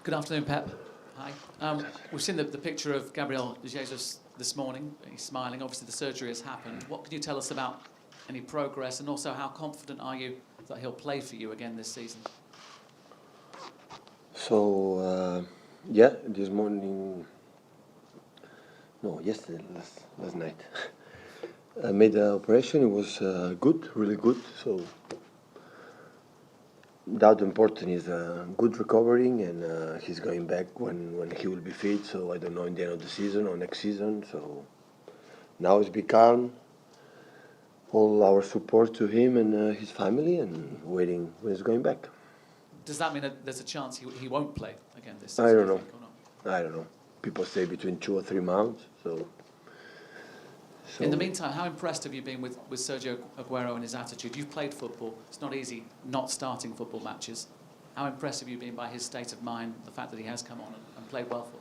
Good afternoon, Pep. Hi. We've seen the picture of Gabriel Jesus this morning. He's smiling. Obviously, the surgery has happened. What can you tell us about any progress, and also how confident are you that he'll play for you again this season? So, yeah, this morning, no, yesterday, last night, I made the operation. It was good, really good. So, that important is good recovering, and he's going back when he will be fit. So, I don't know in the end of the season or next season. So, now it's be calm. All our support to him and his family, and waiting when he's going back. Does that mean that there's a chance he won't play again this I season? don't do know. you think, or not? I don't know. People say between 2 or 3 months. So in the meantime, how impressed have you been with Sergio Aguero and his attitude? You've played football. It's not easy not starting football matches. How impressed have you been by his state of mind, the fact that he has come on and played well for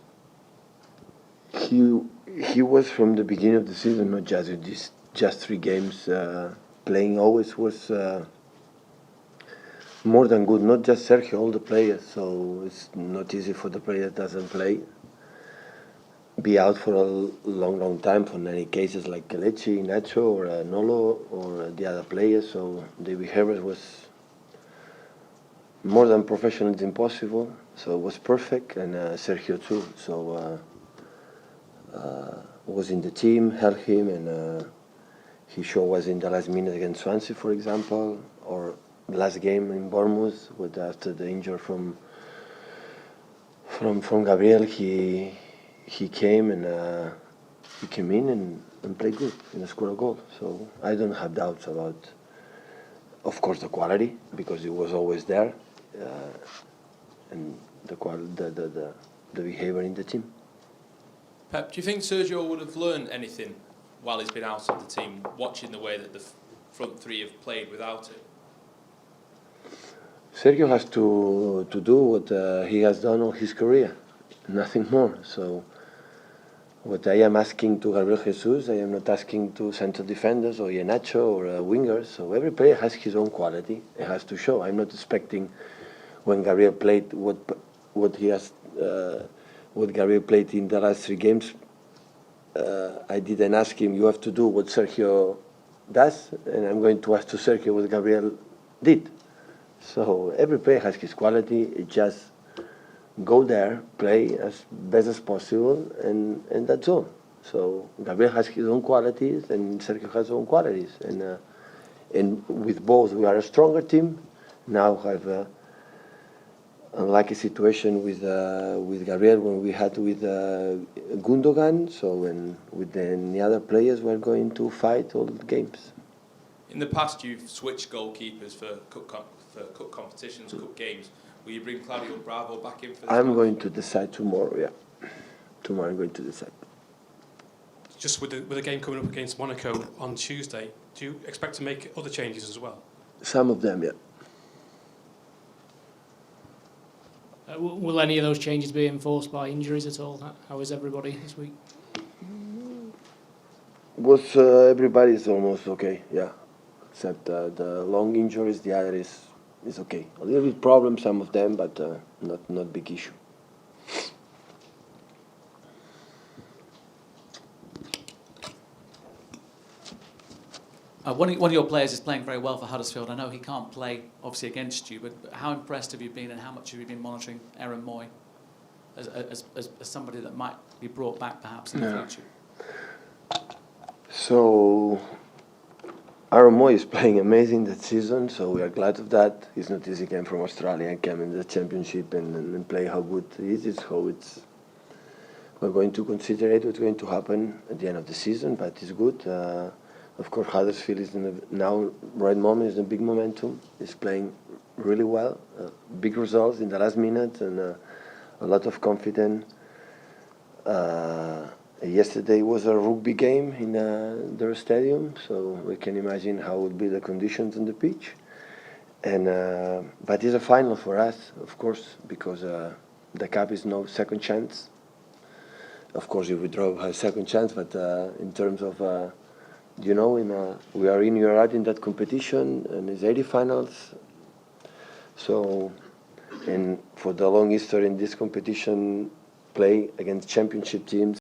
you? He was from the beginning of the season, not just 3 games. Playing always was more than good. Not just Sergio, all the players. So it's not easy for the player that doesn't play. Be out for a long time for many cases like Kelechi, Nacho, or Nolo, or the other players. So the behavior was more than professional. It's impossible. So it was perfect, and Sergio too. So was in the team, helped him, and he showed us in the last minute against Swansea, for example, or last game in Bournemouth, with after the injury from Gabriel, he came and he came in and played good and scored a goal. So I don't have doubts about, of course, the quality, because it was always there, and the behavior in the team. Pep, do you think Sergio would have learned anything while he's been out of the team, watching the way that the front three have played without it? Sergio has to do what he has done all his career, nothing more. So what I am asking to Gabriel Jesus, I am not asking to central defenders or Iheanacho or wingers. So every player has his own quality. It has to show. I'm not expecting when Gabriel played what Gabriel played in the last 3 games. I didn't ask him, you have to do what Sergio does, and I'm going to ask to Sergio what Gabriel did. So every player has his quality. It just go there, play as best as possible, and that's all. So Gabriel has his own qualities, and Sergio has his own qualities, and with both we are a stronger team. Now have a unlucky situation with Gabriel when we had with Gundogan. So when with the other players, we're going to fight all the games. In the past, you've switched goalkeepers for cup competitions, cup games. Will you bring Claudio Bravo back in for this I'm match? going to decide tomorrow, yeah. Tomorrow I'm going to decide. Just with the game coming up against Monaco on Tuesday, do you expect to make other changes as well? Some of them, yeah. Will any of those changes be enforced by injuries at all? How is everybody this week? Everybody's almost okay, yeah. Except the long injuries, the other is okay. A little bit problem, some of them, but not big issue. One of your players is playing very well for Huddersfield. I know he can't play, obviously, against you, but how impressed have you been, and how much have you been monitoring Aaron Moy as somebody that might be brought back perhaps in the future? So Aaron Moy is playing amazing that season, so we are glad of that. It's not easy, came from Australia and came in the championship and play how good he is. It's how we're going to consider it, what's going to happen at the end of the season, but it's good. Of course, Huddersfield is now, right moment, is in big momentum. He's playing really well, big results in the last minute, and a lot of confidence. Yesterday was a rugby game in their stadium, so we can imagine how would be the conditions on the pitch. And but it's a final for us, of course, because the cup is no second chance. Of course, if we draw a second chance, but in terms of we are in that competition, and it's 80 finals. So And for the long history in this competition, play against championship teams.